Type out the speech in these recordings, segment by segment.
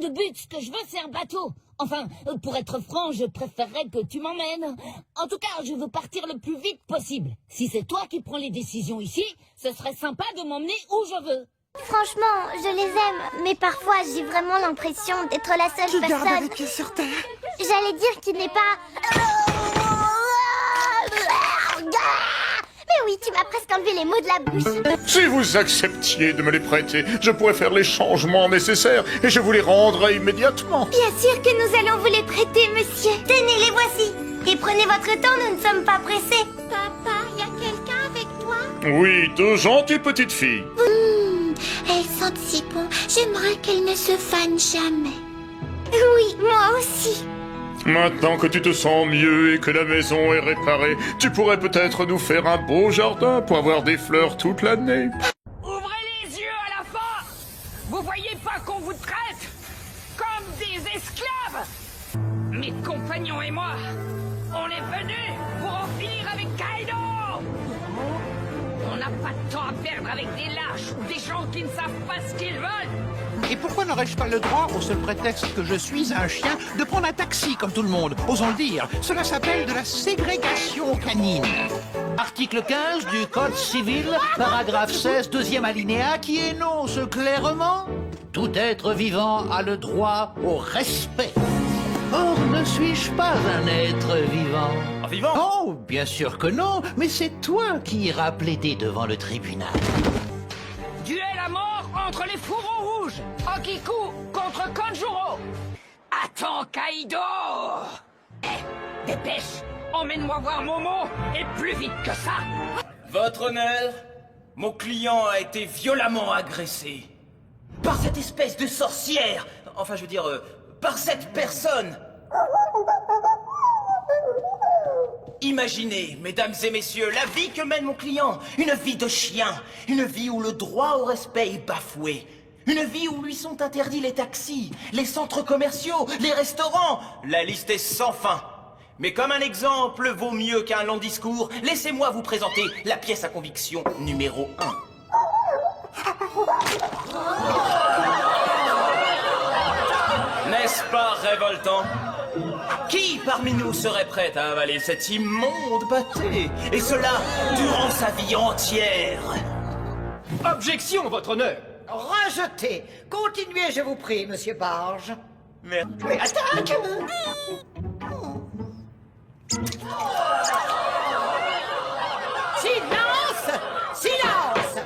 de but, ce que je veux c'est un bateau. Enfin, pour être franc, je préférerais que tu m'emmènes. En tout cas, je veux partir le plus vite possible. Si c'est toi qui prends les décisions ici, ce serait sympa de m'emmener où je veux. Franchement, je les aime, mais parfois j'ai vraiment l'impression d'être la seule personne... Garde les pieds sur terre. J'allais dire qu'il n'est pas... Mais oui, tu m'as presque enlevé les mots de la bouche. Si vous acceptiez de me les prêter, je pourrais faire les changements nécessaires et je vous les rendrai immédiatement. Bien sûr que nous allons vous les prêter, monsieur. Tenez, les voici. Et prenez votre temps, nous ne sommes pas pressés. Papa, y a quelqu'un avec toi? Oui, deux gentilles petites filles. Elles sentent si bon. J'aimerais qu'elles ne se fanent jamais. Oui, moi aussi. Maintenant que tu te sens mieux et que la maison est réparée, tu pourrais peut-être nous faire un beau jardin pour avoir des fleurs toute l'année. Ouvrez les yeux à la fin! Vous voyez pas qu'on vous traite comme des esclaves? Mes compagnons et moi, on est venus pour en finir avec Kaido! On n'a pas de temps à perdre avec des lâches ou des gens qui ne savent pas ce qu'ils veulent! Et pourquoi n'aurais-je pas le droit, au seul prétexte que je suis un chien, de prendre un taxi comme tout le monde? Osons le dire, cela s'appelle de la ségrégation canine. Article 15 du Code civil, paragraphe 16, deuxième alinéa, qui énonce clairement: tout être vivant a le droit au respect. Or, ne suis-je pas un être vivant? Vivant? Oh, bien sûr que non, mais c'est toi qui iras plaider devant le tribunal. Duel à mort entre les fourreaux rouges! Okiku contre Kanjuro! Attends, Kaido! Dépêche! Emmène-moi voir Momo, et plus vite que ça! Votre honneur, mon client a été violemment agressé. Par cette espèce de sorcière! Enfin, je veux dire, par cette personne! Imaginez, mesdames et messieurs, la vie que mène mon client. Une vie de chien. Une vie où le droit au respect est bafoué. Une vie où lui sont interdits les taxis, les centres commerciaux, les restaurants. La liste est sans fin. Mais comme un exemple vaut mieux qu'un long discours, laissez-moi vous présenter la pièce à conviction numéro 1. N'est-ce pas révoltant? Qui parmi nous serait prêt à avaler cet immonde pâté? Et cela durant sa vie entière? Objection, votre honneur! Rejeté. Continuez, je vous prie, monsieur Barge. Mais attaque! Silence! Silence!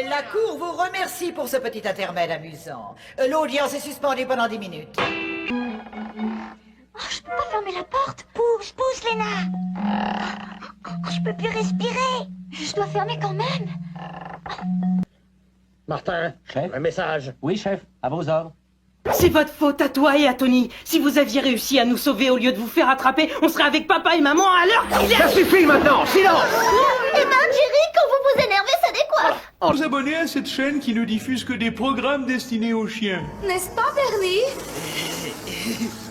La cour vous remercie pour ce petit intermède amusant. L'audience est suspendue pendant 10 minutes. Oh, je peux pas fermer la porte. Pousse, pousse, Léna. Oh, je peux plus respirer. Je dois fermer quand même. Martin, Chef? un message. Oui, chef, à vos ordres. C'est votre faute à toi et à Tony. Si vous aviez réussi à nous sauver au lieu de vous faire attraper, on serait avec papa et maman à l'heure qu'il est. Ça suffit maintenant, silence! Eh ben, Jerry, quand vous vous énervez, ça décoiffe. Vous abonnez à cette chaîne qui ne diffuse que des programmes destinés aux chiens. N'est-ce pas, Bernie?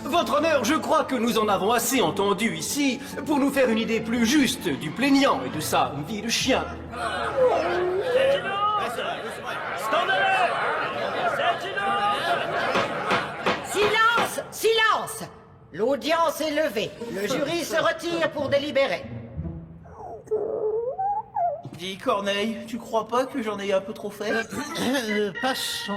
Votre honneur, je crois que nous en avons assez entendu ici pour nous faire une idée plus juste du plaignant et de sa vie de chien. Silence! Silence! L'audience est levée. Le jury se retire pour délibérer. dis, Corneille, tu crois pas que j'en ai un peu trop fait? Passons.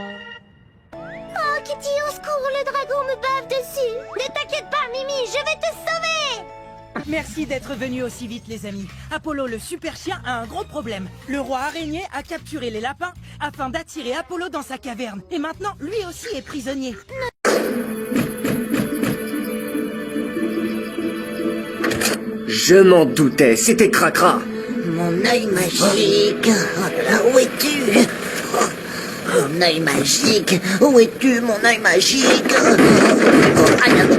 Oh, Kitty, au secours, le dragon me bave dessus. Ne t'inquiète pas, Mimi, je vais te sauver. Merci d'être venus aussi vite, les amis. Apollo, le super chien, a un gros problème. Le roi araignée a capturé les lapins afin d'attirer Apollo dans sa caverne. Et maintenant, lui aussi est prisonnier. Je m'en doutais, c'était Cracra. Mon œil magique. Où es-tu? Mon œil magique. Où es-tu, mon œil magique?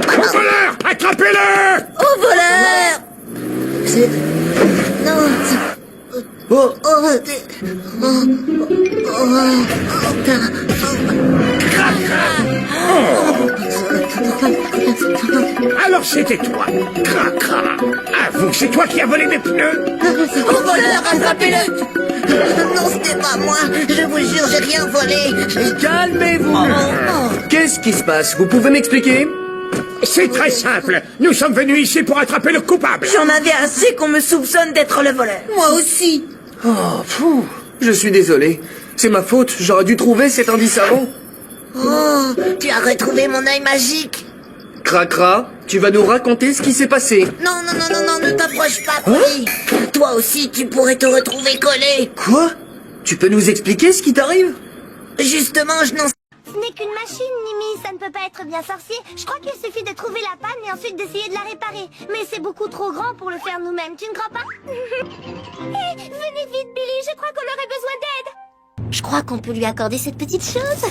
Au voleur! Attrapez-le! Au voleur! C'est... Non, c'est... Oh, Alors Alors c'était toi, Cracra. Avoue, c'est toi qui as volé mes pneus. Au voleur, attrapez-le. Non, c'était pas moi. Je vous jure, j'ai rien volé. Calmez-vous. Qu'est-ce qui se passe? Vous pouvez m'expliquer? C'est très simple. Nous sommes venus ici pour attraper le coupable. J'en avais assez qu'on me soupçonne d'être le voleur. Moi aussi. Oh, pfou. Je suis désolé. C'est ma faute, j'aurais dû trouver cet indice avant. Oh, tu as retrouvé mon œil magique. Cracra, tu vas nous raconter ce qui s'est passé. Non, non, non, non, non, ne t'approche pas, Polly. Toi aussi, tu pourrais te retrouver collé. Quoi? Tu peux nous expliquer ce qui t'arrive? Justement, je n'en sais... Ce n'est qu'une machine, Mimi, ça ne peut pas être bien sorcier. Je crois qu'il suffit de trouver la panne et ensuite d'essayer de la réparer. Mais c'est beaucoup trop grand pour le faire nous-mêmes, tu ne crois pas? Venez vite, Billy, je crois qu'on aurait besoin d'aide. Je crois qu'on peut lui accorder cette petite chose.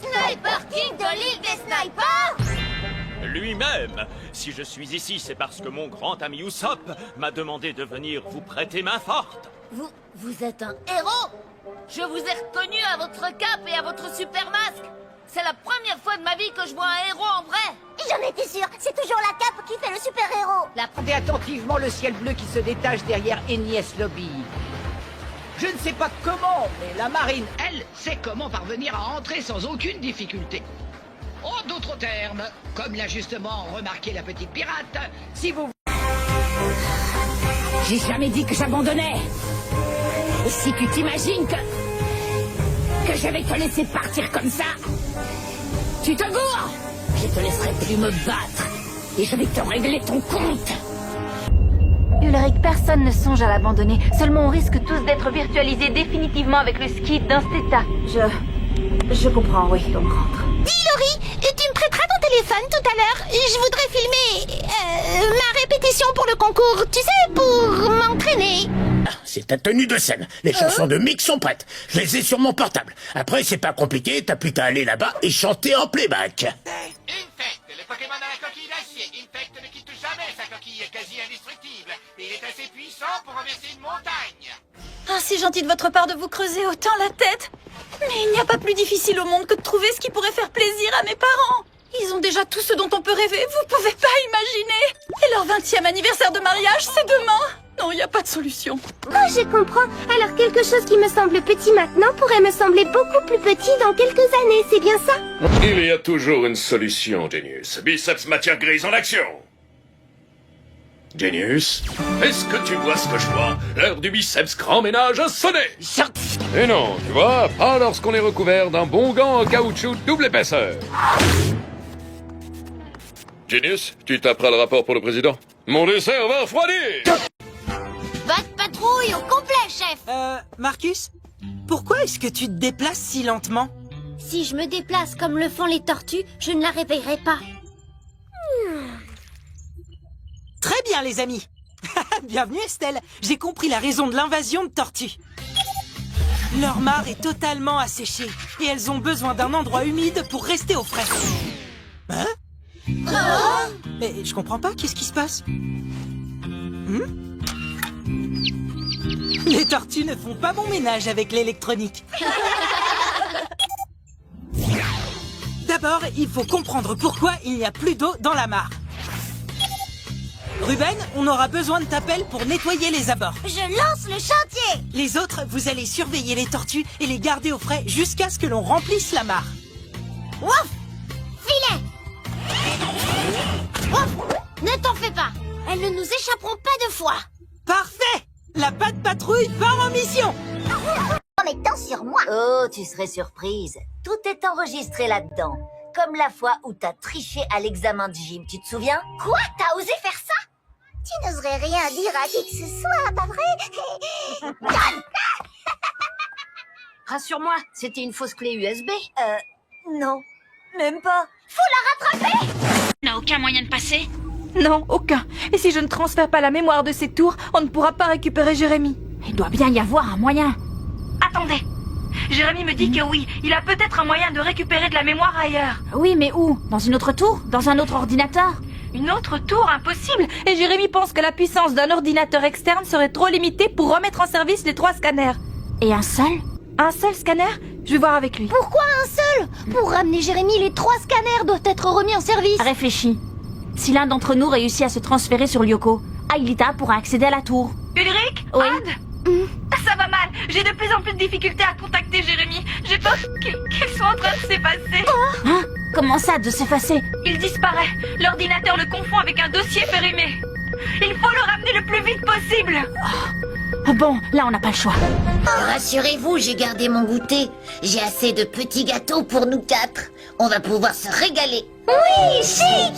Sniper King de l'île des snipers! Lui-même. Si je suis ici, c'est parce que mon grand ami Usopp m'a demandé de venir vous prêter main forte. Vous êtes un héros. Je vous ai reconnu à votre cape et à votre super masque. C'est la première fois de ma vie que je vois un héros en vrai. J'en étais sûre, c'est toujours la cape qui fait le super-héros. Regardez attentivement le ciel bleu qui se détache derrière Enies Lobby. Je ne sais pas comment, mais la marine, elle, sait comment parvenir à entrer sans aucune difficulté. En d'autres termes, comme l'a justement remarqué la petite pirate, si vous... J'ai jamais dit que j'abandonnais. Et si tu t'imagines que je vais te laisser partir comme ça, tu te gourres. Je te laisserai plus me battre. Et je vais te régler ton compte. Ulrich, personne ne songe à l'abandonner. Seulement on risque tous d'être virtualisés définitivement avec le ski d'Insteta. Je comprends, oui, on rentre. Dis, Laurie, tu me prêteras ton téléphone tout à l'heure. Je voudrais filmer ma répétition pour le concours, tu sais, pour m'entraîner. C'est ta tenue de scène. Les chansons de Mick sont prêtes. Je les ai sur mon portable. Après, c'est pas compliqué, t'as plus qu'à aller là-bas et chanter en playback. Infect, le Pokémon à la coquille d'acier. Infect ne quitte jamais sa coquille quasi indestructible. Il est assez puissant pour renverser une montagne. Ah, c'est gentil de votre part de vous creuser autant la tête. Mais il n'y a pas plus difficile au monde que de trouver ce qui pourrait faire plaisir à mes parents. Ils ont déjà tout ce dont on peut rêver, vous pouvez pas imaginer. Et leur 20e anniversaire de mariage, c'est demain. Non, il n'y a pas de solution. Oh, je comprends. Alors quelque chose qui me semble petit maintenant pourrait me sembler beaucoup plus petit dans quelques années, c'est bien ça? Il y a toujours une solution, Genius. Biceps matière grise en action. Genius, est-ce que tu vois ce que je vois? L'heure du biceps grand ménage a sonné. Et non, tu vois, pas lorsqu'on est recouvert d'un bon gant en caoutchouc double épaisseur. Genius, tu taperas le rapport pour le président. Mon dessert va refroidir. Votre patrouille au complet, chef. Marcus, pourquoi est-ce que tu te déplaces si lentement? Si je me déplace comme le font les tortues, je ne la réveillerai pas. Très bien, les amis. Bienvenue, Estelle. J'ai compris la raison de l'invasion de tortues. Leur mare est totalement asséchée et elles ont besoin d'un endroit humide pour rester au frais. Hein? Mais je comprends pas, qu'est-ce qui se passe? Les tortues ne font pas bon ménage avec l'électronique. D'abord, il faut comprendre pourquoi il n'y a plus d'eau dans la mare. Ruben, on aura besoin de ta pelle pour nettoyer les abords. Je lance le chantier. Les autres, vous allez surveiller les tortues et les garder au frais jusqu'à ce que l'on remplisse la mare. Wouf! Filet! Wouf! Ne t'en fais pas. Elles ne nous échapperont pas 2 fois. Parfait! La patte patrouille part en mission. En étant sur moi. Oh, tu serais surprise. Tout est enregistré là-dedans. Comme la fois où t'as triché à l'examen de gym, tu te souviens? Quoi? T'as osé faire ça? Tu n'oserais rien dire à qui que ce soit, pas vrai? Rassure-moi, c'était une fausse clé USB. Non, même pas. Faut la rattraper! N'a aucun moyen de passer? Non, aucun. Et si je ne transfère pas la mémoire de ces tours, on ne pourra pas récupérer Jérémy. Il doit bien y avoir un moyen. Attendez. Jérémy me dit que oui, il a peut-être un moyen de récupérer de la mémoire ailleurs. Oui, mais où? Dans une autre tour? Dans un autre ordinateur? Une autre tour? Impossible. Et Jérémy pense que la puissance d'un ordinateur externe serait trop limitée pour remettre en service les 3 scanners. Et un seul? Un seul scanner? Je vais voir avec lui. Pourquoi un seul? seul. Pour ramener Jérémy, les 3 scanners doivent être remis en service. Réfléchis. Si l'un d'entre nous réussit à se transférer sur Lyoko, Aelita pourra accéder à la tour. Ulrich? Oui. Ça va mal. J'ai de plus en plus de difficultés à contacter Jérémy. J'ai peur qu'il soit en train de s'effacer. Hein? Comment ça, de s'effacer? Il disparaît. L'ordinateur le confond avec un dossier périmé. Il faut le ramener le plus vite possible. Bon, là on n'a pas le choix. Rassurez-vous, j'ai gardé mon goûter. J'ai assez de petits gâteaux pour nous 4. On va pouvoir se régaler. Oui, chic.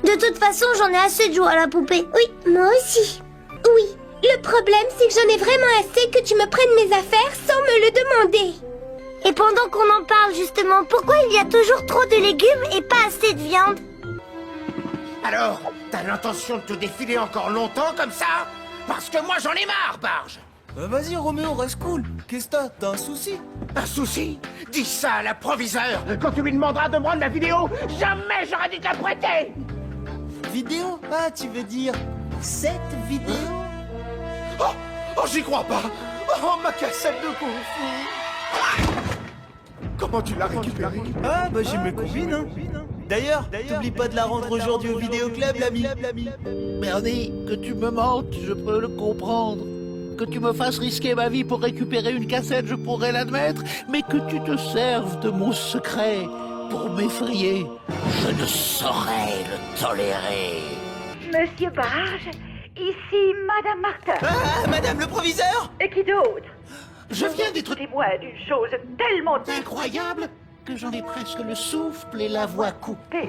De toute façon, j'en ai assez de jouer à la poupée. Oui, moi aussi. Oui, le problème, c'est que j'en ai vraiment assez que tu me prennes mes affaires sans me le demander. Et pendant qu'on en parle, justement, pourquoi il y a toujours trop de légumes et pas assez de viande? Alors, t'as l'intention de te défiler encore longtemps comme ça? Parce que moi j'en ai marre, Barge. Vas-y, Roméo, reste cool. Qu'est-ce que t'as un souci? Un souci? Dis ça à l'approviseur quand tu lui demanderas de me rendre la vidéo. Jamais j'aurais dû te la prêter. Vidéo? Ah, tu veux dire cette vidéo? Oh, j'y crois pas. Oh, ma cassette de Kung Fu. Comment tu l'as récupérée? Ah, bah j'ai mes combines, hein. D'ailleurs, t'oublies pas de la rendre aujourd'hui au vidéoclub, l'ami. Bernie, que tu me mentes, je peux le comprendre. Que tu me fasses risquer ma vie pour récupérer une cassette, je pourrais l'admettre. Mais que tu te serves de mon secret pour m'effrayer, je ne saurais le tolérer. Monsieur Barge, ici Madame Martin. Ah, Madame le proviseur? Et qui d'autre? Je viens d'être témoin d'une chose tellement incroyable que j'en ai presque le souffle et la voix coupée.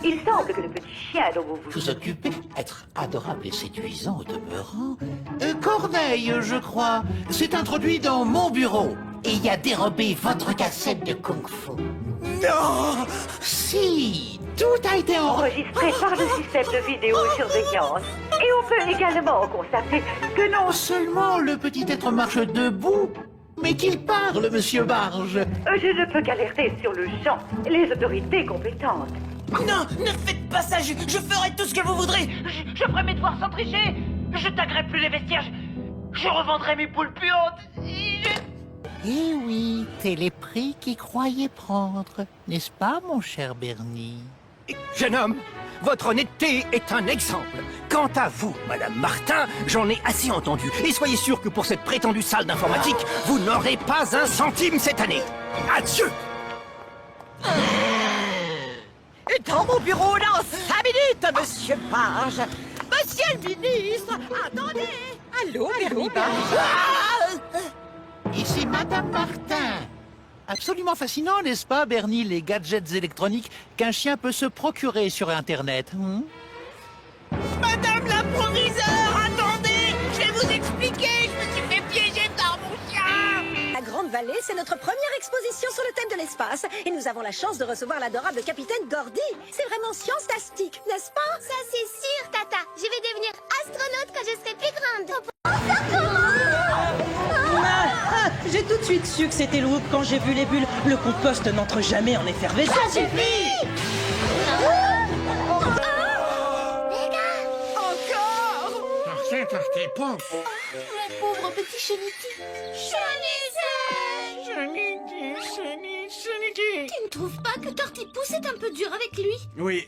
Il semble que le petit chien dont vous Vous occupez, être adorable et séduisant au demeurant. Corneille, je crois, s'est introduit dans mon bureau et y a dérobé votre cassette de Kung Fu. Non! Si, tout a été enregistré par le système de vidéosurveillance. Et on peut également constater que non seulement le petit être marche debout, mais qu'il parle, monsieur Barge. Je ne peux qu'alerter sur le champ les autorités compétentes. Non, ne faites pas ça, je ferai tout ce que vous voudrez. Je ferai mes devoirs sans tricher. Je taguerai plus les vestiaires. Je revendrai mes poules puantes. Eh oui, c'est les prix qu'ils croyaient prendre, n'est-ce pas, mon cher Bernie? Jeune homme, votre honnêteté est un exemple. Quant à vous, Madame Martin, j'en ai assez entendu. Et soyez sûr que pour cette prétendue salle d'informatique, vous n'aurez pas un centime cette année. Adieu! Dans mon bureau dans 5 minutes, monsieur Barge. Monsieur le ministre, attendez. Allô, Bernie Barge. Ici Madame Martin. Absolument fascinant, n'est-ce pas, Bernie, les gadgets électroniques qu'un chien peut se procurer sur Internet. Madame la proviseure, attendez. Je vais vous expliquer. Je me suis fait piéger par mon chien. La Grande Vallée, c'est notre première exposition sur le thème de l'espace. Et nous avons la chance de recevoir l'adorable capitaine Gordy. C'est vraiment science-tastique, n'est-ce pas? Ça, c'est sûr, Tata. Je vais devenir astronaute quand je serai plus grande. J'ai tout de suite su que c'était le quand j'ai vu les bulles. Le compost n'entre jamais en effervescence. Ça suffit. C'est tes pompes. Mon pauvre petit cheniti. Tu ne trouves pas que Tortipousse est un peu dur avec lui? Oui.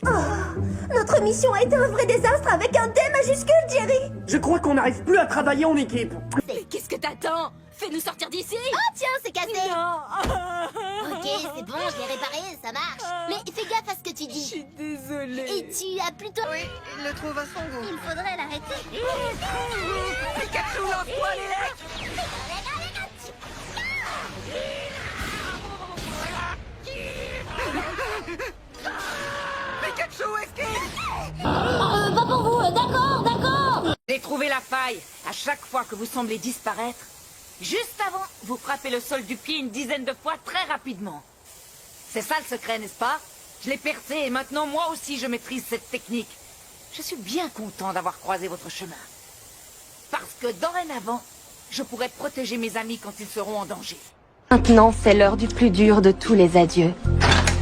Notre mission a été un vrai désastre avec un D majuscule, Jerry. Je crois qu'on n'arrive plus à travailler en équipe. Mais qu'est-ce que t'attends? Fais-nous sortir d'ici. Oh tiens, c'est cassé. Ok, c'est bon, je l'ai réparé, ça marche. Mais fais gaffe à ce que tu dis. Je suis désolée. Et tu as plutôt... Oui, il le trouve à son goût. Il faudrait l'arrêter. Pikachu, lance-toi les legs. Pikachu, esquive. Pas pour vous, d'accord. J'ai trouvé la faille. À chaque fois que vous semblez disparaître, juste avant, vous frappez le sol du pied une dizaine de fois très rapidement. C'est ça le secret, n'est-ce pas? Je l'ai percé et maintenant moi aussi je maîtrise cette technique. Je suis bien content d'avoir croisé votre chemin. Parce que dorénavant, je pourrai protéger mes amis quand ils seront en danger. Maintenant, c'est l'heure du plus dur de tous les adieux.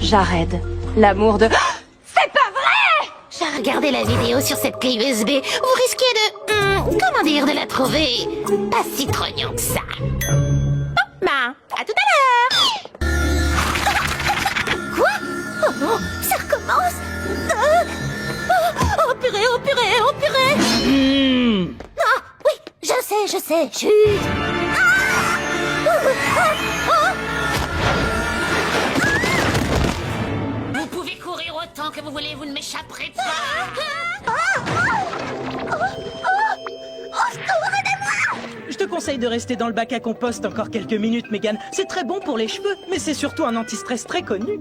Jared, l'amour de... C'est pas vrai! J'ai regardé la vidéo sur cette clé USB. Vous risquez de... comment dire, de la trouver pas si trognant que ça. Bah, à tout à l'heure. c'est. Chut. Vous pouvez courir autant que vous voulez, vous ne m'échapperez pas. Je te conseille de rester dans le bac à compost encore quelques minutes, Megan. C'est très bon pour les cheveux, mais c'est surtout un anti-stress très connu.